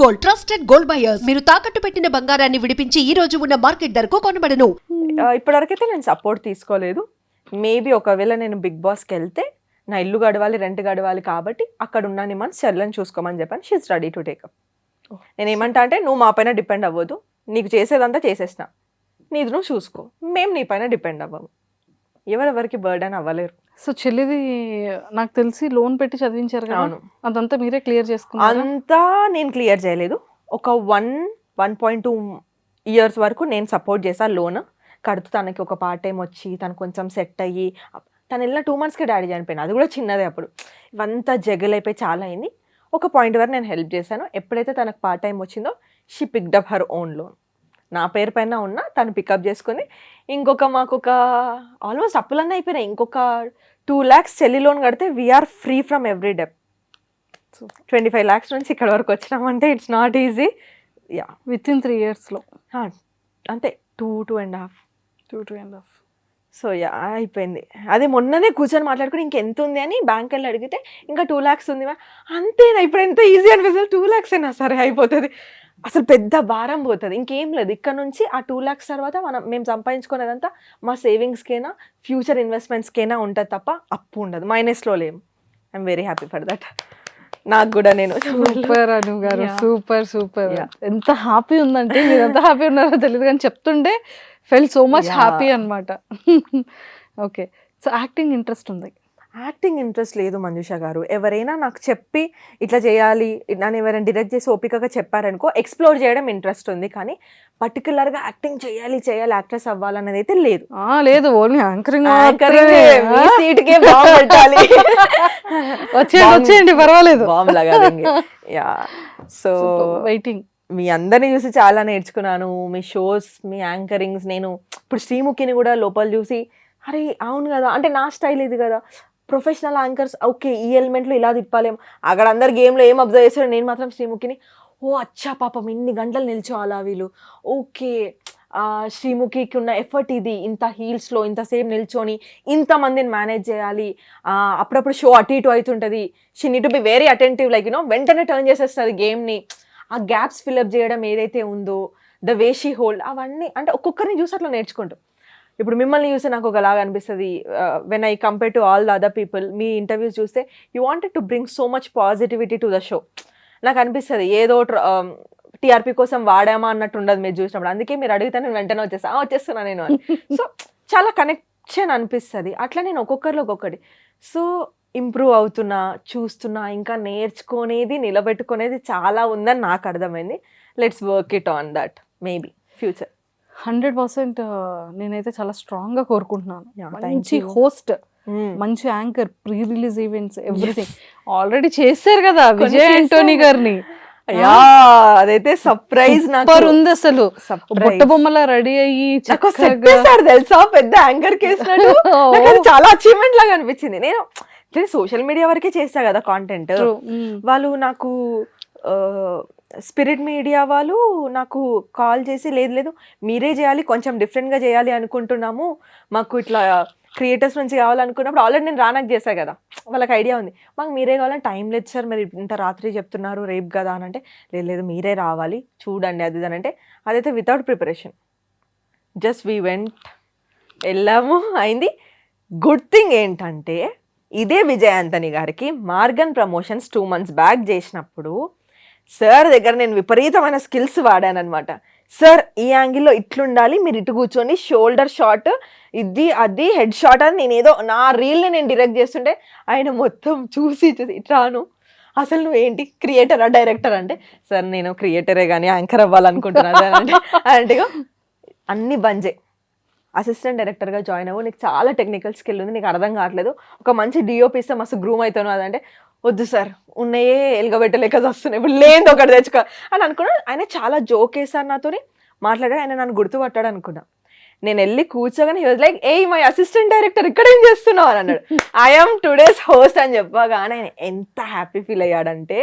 Gold, trusted gold buyers. మీరు తాకట్టు పెట్టిన బంగారాన్ని విడిపించి ఈ రోజు ఉన్న మార్కెట్ ధరకు కొనబడను. ఇప్పటివరకైతే నేను సపోర్ట్ తీసుకోలేదు. మేబీ ఒకవేళ నేను బిగ్ బాస్కి వెళ్తే నా ఇల్లు గడవాలి, రెంట్ గడవాలి కాబట్టి అక్కడ ఉన్నాను మన చెల్లెని చూసుకోమని చెప్పాను. She's ready to take up. నేను ఏమంటా అంటే, నువ్వు మా పైన డిపెండ్ అవ్వద్దు, నీకు చేసేదంతా చేసేసిన, నీది నువ్వు చూసుకో, మేము నీ పైన డిపెండ్ అవ్వము, ఎవరెవరికి బర్డెన్ అవ్వలేరు. సో చెల్లిది నాకు తెలిసి లోన్ పెట్టి చదివించారు కదా, అవును. అదంతా మీరే క్లియర్ చేసుకున్నారు? అంతా నేను క్లియర్ చేయలేదు. ఒక 1.2 ఇయర్స్ వరకు నేను సపోర్ట్ చేశాను. లోన్ కడుతూ తనకి ఒక పార్ట్ టైం వచ్చి తను కొంచెం సెట్ అయ్యి, తను వెళ్ళిన 2 monthsకి డాడీ చనిపోయింది. అది కూడా చిన్నదే. అప్పుడు ఇవంతా జగలైపోయి చాలా అయింది. ఒక పాయింట్ వరకు నేను హెల్ప్ చేశాను. ఎప్పుడైతే తనకు పార్ట్ టైం వచ్చిందో she picked up her own loan. నా పేరు పైన ఉన్న తను పికప్ చేసుకొని మాకు ఒక ఆల్మోస్ట్ అప్పులన్నీ అయిపోయినాయి. ఇంకొక 2 lakhs చెల్లి లోన్ కడితే we're free from every debt. 25 lakhs నుంచి ఇక్కడ వరకు వచ్చినామంటే it's not easy. Yeah, within 3 yearsలో అంతే. 2.5. సో యా, అయిపోయింది. అదే మొన్ననే కూర్చొని మాట్లాడుకుని ఇంకెంత ఉంది అని బ్యాంక్ వెళ్ళి అడిగితే ఇంకా 2 lakhs ఉంది. అంతేనా, ఇప్పుడు ఎంత ఈజీ అనిపిస్తుంది. 2 lakhs అయినా సరే అయిపోతుంది, అసలు పెద్ద భారం పోతుంది. ఇంకేం లేదు. ఇక్కడ నుంచి ఆ 2 lakhs తర్వాత మేము సంపాదించుకునేదంతా మా సేవింగ్స్కైనా ఫ్యూచర్ ఇన్వెస్ట్మెంట్స్కైనా ఉంటుంది తప్ప అప్పు ఉండదు. మైనస్లో లేము. I'm very happy for that. నాకు కూడా నేను సూపర్ అను గారు, సూపర్. ఎంత హ్యాపీ ఉందంటే, మీరు ఎంత హ్యాపీ ఉన్నారో తెలియదు కానీ చెప్తుంటే ఫెల్ సో మచ్ హ్యాపీ అనమాట. ఓకే, సో యాక్టింగ్ ఇంట్రెస్ట్ ఉంది? యాక్టింగ్ ఇంట్రెస్ట్ లేదు మంజుష గారు. ఎవరైనా నాకు చెప్పి ఇట్లా చేయాలి, నన్ను ఎవరైనా డైరెక్ట్ చేసి ఓపికగా చెప్పారనుకో ఎక్స్ప్లోర్ చేయడం ఇంట్రెస్ట్ ఉంది. కానీ పర్టికులర్గా యాక్టింగ్ చేయాలి యాక్ట్రెస్ అవ్వాలనేది అయితే లేదు. లేదు, ఓన్లీ యాంకరింగ్. సీట్కే బాంబ్ పెట్టాలి. వచ్చేయండి, పర్వాలేదు. బాంబ్ లాగా. Yeah, so waiting. మీ అందరిని చూసి చాలా నేర్చుకున్నాను. మీ షోస్, మీ యాంకరింగ్స్. నేను ఇప్పుడు శ్రీముఖిని కూడా లోపల చూసి, అరే అవును కదా, అంటే నా స్టైల్ ఇది కదా, ప్రొఫెషనల్ యాంకర్స్ ఓకే ఈ ఎలిమెంట్లో ఇలా తిప్పాలేం. అక్కడ అందరు గేమ్లో ఏం అబ్జర్వ్ చేస్తారో నేను మాత్రం శ్రీముఖిని, ఓ అచ్చా పాపం ఇన్ని గంటలు నిల్చోవాలా వీళ్ళు, ఓకే శ్రీముఖికి ఉన్న ఎఫర్ట్ ఇది, ఇంత హీల్స్లో ఇంతసేపు నిల్చొని ఇంతమందిని మేనేజ్ చేయాలి, అప్పుడప్పుడు షో అటు ఇటు అవుతుంటుంది, she need to be very attentive, like వెంటనే టర్న్ చేసేస్తుంది గేమ్ని. ఆ గ్యాప్స్ ఫిల్అప్ చేయడం ఏదైతే ఉందో, ద వే షీ హోల్డ్, అవన్నీ అంటే ఒక్కొక్కరిని చూసి అట్లా నేర్చుకుంటాం. ఇప్పుడు మిమ్మల్ని చూస్తే నాకు ఒకలాగా అనిపిస్తుంది. When I compare to all the other people, మీ ఇంటర్వ్యూస్ చూస్తే you wanted to bring so much positivity to the show. నాకు అనిపిస్తుంది ఏదో టీఆర్పీ కోసం వాడామా అన్నట్టు ఉండదు మీరు చూసినప్పుడు. అందుకే మీరు అడిగితే నేను వెంటనే వచ్చేస్తున్నా నేను అని. సో చాలా కనెక్షన్ అనిపిస్తుంది. అట్లా నేను ఒక్కొక్కరిలో ఒక్కొక్కటి. సో ఇంప్రూవ్ అవుతున్నా, చూస్తున్నా, ఇంకా నేర్చుకునేది నిలబెట్టుకునేది చాలా ఉందని నాకు అర్థమైంది. Let's work it on that maybe future. 100% నేనైతే చాలా స్ట్రాంగ్ గా కోరుకుంటున్నాను. మంచి హోస్ట్, మంచి anchor, pre release events, everything already చేశారు కదా విజయ్ యాంటోనీ గారిని. అదైతే సర్ప్రైజ్ నాకు ఉంది. అసలు బుట్ట బొమ్మలా రెడీ అయ్యి తెలుసా, పెద్ద యాంకర్ కేసినాడు. చాలా అచీవ్మెంట్ లాగా అనిపించింది. నేను సోషల్ మీడియా వరకే చేస్తా కదా కాంటెంట్. వాళ్ళు నాకు స్పిరిట్ మీడియా వాళ్ళు నాకు కాల్ చేసి, లేదు మీరే చేయాలి, కొంచెం డిఫరెంట్గా చేయాలి అనుకుంటున్నాము, మాకు ఇట్లా క్రియేటర్స్ నుంచి కావాలనుకున్నప్పుడు ఆల్రెడీ నేను రానాకు చేశాను కదా, వాళ్ళకి ఐడియా ఉంది, మాకు మీరే కావాలని టైం లేదు సార్, మరి ఇంత రాత్రి చెప్తున్నారు రేపు కదా అని అంటే, లేదు మీరే రావాలి చూడండి అది అని అంటే, అదైతే without preparation just we went, వెళ్ళాము, అయింది. గుడ్ థింగ్ ఏంటంటే ఇదే విజయ్ యాంటోనీ గారికి మార్గన్ ప్రమోషన్స్ 2 months బ్యాక్ చేసినప్పుడు సార్ దగ్గర నేను విపరీతమైన స్కిల్స్ వాడాను అనమాట. సార్ ఈ యాంగిల్లో ఇట్లుండాలి, మీరు ఇటు కూర్చొని షోల్డర్ షాట్ ఇది అది హెడ్ షాట్ అని నేను ఏదో నా రీల్ని నేను డైరెక్ట్ చేస్తుంటే ఆయన మొత్తం చూసి ఇట్లాను, అసలు నువ్వు ఏంటి క్రియేటరా డైరెక్టర్ అంటే, సార్ నేను క్రియేటరే కానీ యాంకర్ అవ్వాలనుకుంటున్నాను అంటే అన్ని బంజే, అసిస్టెంట్ డైరెక్టర్గా జాయిన్ అవ్వు, నీకు చాలా టెక్నికల్ స్కిల్ ఉంది, నీకు అర్థం కావట్లేదు, ఒక మంచి డిఓపి ఇస్తే మస్తు గ్రూమ్ అవుతాను అదంటే, వద్దు సార్ ఉన్నాయే ఎలుగబెట్టలేక వస్తున్నాయి, ఇప్పుడు లేని ఒకటి తెచ్చుకో అని అనుకున్నాను. ఆయన చాలా జోక్ వేసారు నాతో మాట్లాడాడు. ఆయన నన్ను గుర్తుపట్టాడు అనుకున్నా. నేను వెళ్ళి కూర్చోగానే he was like, hey my assistant director ఇక్కడ ఏం చేస్తున్నావు అని అన్నాడు. ఐఎమ్ టుడేస్ హోస్ట్ అని చెప్పగానే ఆయన ఎంత హ్యాపీ ఫీల్ అయ్యాడంటే,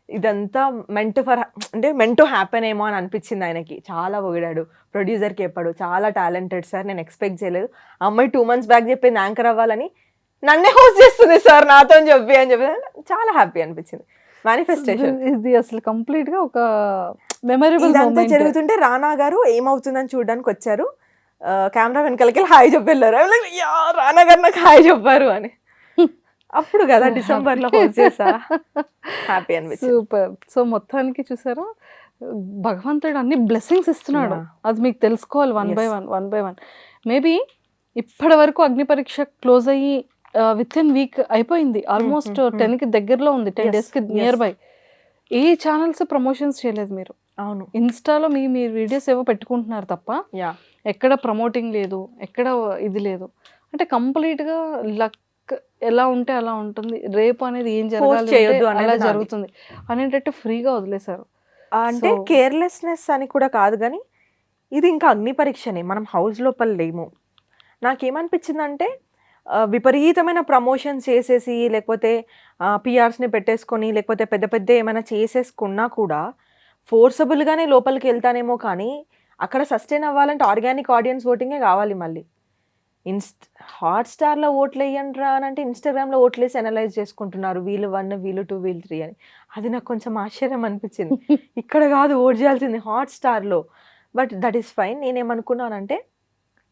ఇదంతా మెంట్ టు హ్యాపెన్ ఏమో అని అనిపించింది ఆయనకి. చాలా పొగిడాడు, ప్రొడ్యూసర్కి చెప్పాడు, చాలా టాలెంటెడ్ సార్, నేను ఎక్స్పెక్ట్ చేయలేదు, అమ్మాయి 2 months బ్యాక్ చెప్పింది యాంకర్ అవ్వాలని, నన్నే హోస్ట్ చేస్తుంది సార్ నాతో చెప్పి అని చెప్పి చాలా హ్యాపీ అనిపించింది. మేనిఫెస్టేషన్. ఇది అసలు కంప్లీట్ గా ఒక మెమరబుల్ ఇదంతా మూమెంట్. జరుగుతుంటే రానా గారు ఏమవుతుందని చూడడానికి వచ్చారు. కెమెరా వెనకాలకి హాయ్ చెప్పి వెళ్ళారు. యా రానా గారు నాకు హాయ్ చెప్పారు అని. అప్పుడు కదా డిసెంబర్ లో హోస్ట్ చేసా. హ్యాపీ అనిపించింది. సూపర్. సో మొత్తానికి చూసారా, భగవంతుడు అన్ని బ్లెస్సింగ్స్ ఇస్తున్నాడు. Yeah. అది మీకు తెలుసుకోవాలి one by Yes. One. Maybe ఇప్పటి వరకు అగ్ని పరీక్ష క్లోజ్ అయ్యి విత్ ఇన్ వీక్ అయిపోయింది. ఆల్మోస్ట్ 10 కి దగ్గరలో ఉంది, 10 Yes, days కి yes. Near by. A channels promotions చేయలేదు మీరు. అవును. ఇన్స్టాలో మీ వీడియోస్ ఏవో పెట్టుకుంటున్నారు తప్ప యా ఎక్కడ ప్రమోటింగ్ లేదు, ఎక్కడ ఇది లేదు. అంటే కంప్లీట్ గా లక్ ఎలా ఉంటే అలా ఉంటుంది. రేపు అనేది ఏం జరగాలి చేయొద్దు ఉంటే అనేది అలా నాది. జరుగుతుంది అనేటట్టు ఫ్రీగా వదిలేశారు. అంటే So- కేర్లెస్నెస్ అని కూడా కాదు, కానీ ఇది ఇంకా అగ్ని పరీక్షనే. మనం హౌస్ లోపల లేము. నాకేమనిపించిందంటే విపరీతమైన ప్రమోషన్స్ చేసేసి లేకపోతే పిఆర్స్ని పెట్టేసుకొని లేకపోతే పెద్ద పెద్ద ఏమైనా చేసేసుకున్నా కూడా ఫోర్సబుల్గానే లోపలికి వెళ్తానేమో, కానీ అక్కడ సస్టైన్ అవ్వాలంటే ఆర్గానిక్ ఆడియన్స్ ఓటింగే కావాలి. మళ్ళీ హాట్స్టార్లో ఓట్లు వేయండి రా అని అంటే ఇన్స్టాగ్రామ్లో ఓట్లు వేసి అనలైజ్ చేసుకుంటున్నారు, వీళ్ళు 1 వీళ్ళు 2 వీళ్ళు 3 అని. అది నాకు కొంచెం ఆశ్చర్యం అనిపించింది. ఇక్కడ కాదు ఓట్ చేయాల్సింది, హాట్స్టార్లో. But that is fine. నేనేమనుకున్నానంటే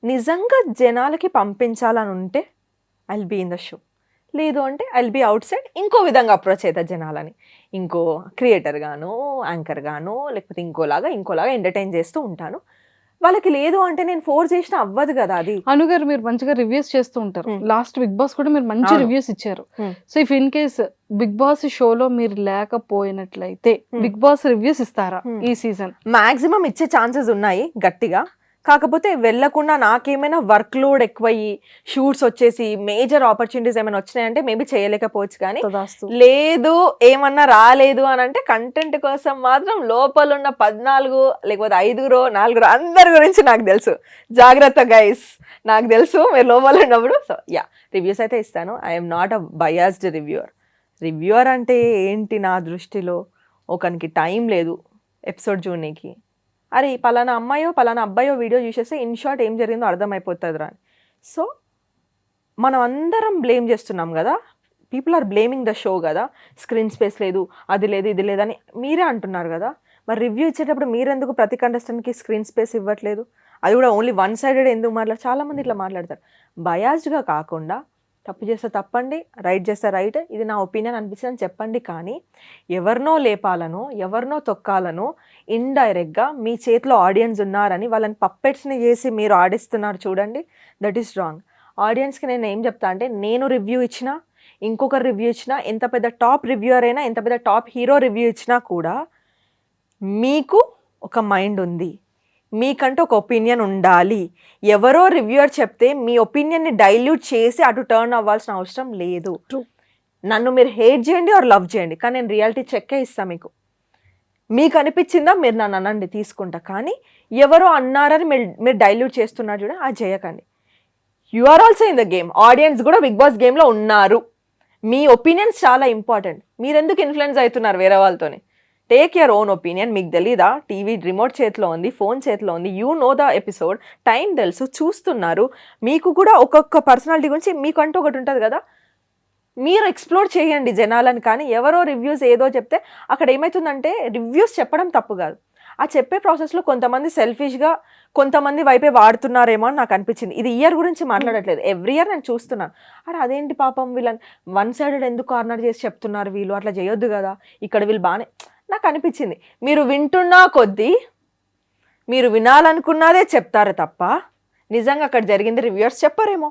నిజంగా జనాలకి పంపించాలని ఉంటే I will be in the show, లేదు అంటే I will be outside ఇంకో విధంగా అప్రోచ్ అవుతా జనాలని. ఇంకో క్రియేటర్ గానో యాంకర్ గానో లేకపోతే ఇంకోలాగా ఎంటర్టైన్ చేస్తూ ఉంటాను. వాళ్ళకి లేదు అంటే నేను ఫోర్స్ చేసినా అవ్వదు కదా అది. అనుగారు మీరు మంచిగా రివ్యూస్ చేస్తూ ఉంటారు. లాస్ట్ బిగ్ బాస్ కూడా మీరు మంచి అవును. రివ్యూస్ ఇచ్చారు. Hmm. So if in case Bigg Boss షోలో మీరు లేకపోయినట్లయితే బిగ్ బాస్ రివ్యూస్ ఇస్తారా ఈ సీజన్? మాక్సిమం ఇచ్చే ఛాన్సెస్ ఉన్నాయి గట్టిగా. కాకపోతే వెళ్ళకుండా నాకేమైనా వర్క్ లోడ్ ఎక్కువయ్యి షూట్స్ వచ్చేసి మేజర్ ఆపర్చునిటీస్ ఏమైనా వచ్చినాయంటే మేబీ చేయలేకపోవచ్చు, కానీ లేదు ఏమన్నా రాలేదు అని అంటే కంటెంట్ కోసం మాత్రం లోపల ఉన్న 14 లేకపోతే 5 అందరి గురించి నాకు తెలుసు. జాగ్రత్త గైస్, నాకు తెలుసు మీరు లోపల ఉన్నప్పుడు. సో యా, రివ్యూస్ అయితే ఇస్తాను. I'm not a biased reviewer అంటే ఏంటి నా దృష్టిలో, ఒకనికి టైం లేదు ఎపిసోడ్ చూడనీకి. అరే పలానా అమ్మాయో పలానా అబ్బాయో వీడియో చూసేస్తే ఇన్ షార్ట్ ఏం జరిగిందో అర్థమైపోతుంది రా అని. సో మనం అందరం బ్లేమ్ చేస్తున్నాం కదా, people are blaming the show కదా, స్క్రీన్ స్పేస్ లేదు, అది లేదు, ఇది లేదని మీరే అంటున్నారు కదా. మరి రివ్యూ ఇచ్చేటప్పుడు మీరెందుకు ప్రతి కంటెస్టెంట్కి స్క్రీన్ స్పేస్ ఇవ్వట్లేదు? అది కూడా ఓన్లీ వన్ సైడెడ్ ఎందుకు చాలామంది ఇట్లా మాట్లాడతారు. బయాస్డ్గా కాకుండా తప్పు చేస్తే తప్పండి, రైట్ చేస్తే రైట్, ఇది నా ఒపీనియన్ అనిపించిందని చెప్పండి. కానీ ఎవరినో లేపాలనో ఎవరినో తొక్కాలనో ఇండైరెక్ట్గా మీ చేతిలో ఆడియన్స్ ఉన్నారని వాళ్ళని పప్పెట్స్ని చేసి మీరు ఆడిస్తున్నారు చూడండి, దట్ ఈస్ రాంగ్. ఆడియన్స్కి నేను ఏం చెప్తా అంటే, నేను రివ్యూ ఇచ్చినా ఇంకొకరు రివ్యూ ఇచ్చినా, ఎంత పెద్ద టాప్ రివ్యూయర్ అయినా, ఎంత పెద్ద టాప్ హీరో రివ్యూ ఇచ్చినా కూడా మీకు ఒక మైండ్ ఉంది, మీకంటే ఒక ఒపీనియన్ ఉండాలి. ఎవరో రివ్యూయర్ చెప్తే మీ ఒపీనియన్ని డైల్యూట్ చేసి అటు టర్న్ అవ్వాల్సిన అవసరం లేదు. నన్ను మీరు హేట్ చేయండి ఆర్ లవ్ చేయండి, కానీ నేను రియాలిటీ చెక్కే ఇస్తాను మీకు అనిపించిందా మీరు నన్ను అనండి, తీసుకుంటా. కానీ ఎవరో అన్నారని మీరు డైల్యూట్ చేస్తున్నారు చూడ, అది చేయకండి. You are also in the game. Audience కూడా బిగ్ బాస్ గేమ్లో ఉన్నారు. మీ ఒపీనియన్స్ చాలా ఇంపార్టెంట్. మీరు ఎందుకు ఇన్ఫ్లుయెన్స్ అవుతున్నారు వేరే వాళ్ళతోని? Take your own opinion. మీకు తెలీదా, టీవీ రిమోట్ చేతిలో ఉంది, ఫోన్ చేతిలో ఉంది, you know the episode, time తెలుసు, చూస్తున్నారు. మీకు కూడా ఒక్కొక్క పర్సనాలిటీ గురించి మీకంటూ ఒకటి ఉంటుంది కదా, మీరు ఎక్స్ప్లోర్ చేయండి జనాలని. కానీ ఎవరో రివ్యూస్ ఏదో చెప్తే అక్కడ ఏమవుతుందంటే, రివ్యూస్ చెప్పడం తప్పు కాదు, ఆ చెప్పే ప్రాసెస్లో కొంతమంది సెల్ఫిష్గా కొంతమంది వైపే వాడుతున్నారేమో అని నాకు అనిపించింది. ఇది ఇయర్ గురించి మాట్లాడట్లేదు, ఎవ్రీ ఇయర్ నేను చూస్తున్నాను. అరే అదేంటి పాపం వీళ్ళని వన్ సైడెడ్ ఎందుకు కార్నర్ చేసి చెప్తున్నారు వీళ్ళు, అట్లా చేయొద్దు కదా, ఇక్కడ వీళ్ళు బాగానే నాకు అనిపించింది. మీరు వింటున్నా కొద్దీ మీరు వినాలనుకున్నదే చెప్తారు తప్ప నిజంగా అక్కడ జరిగింది రివ్యూయర్స్ చెప్పారేమో.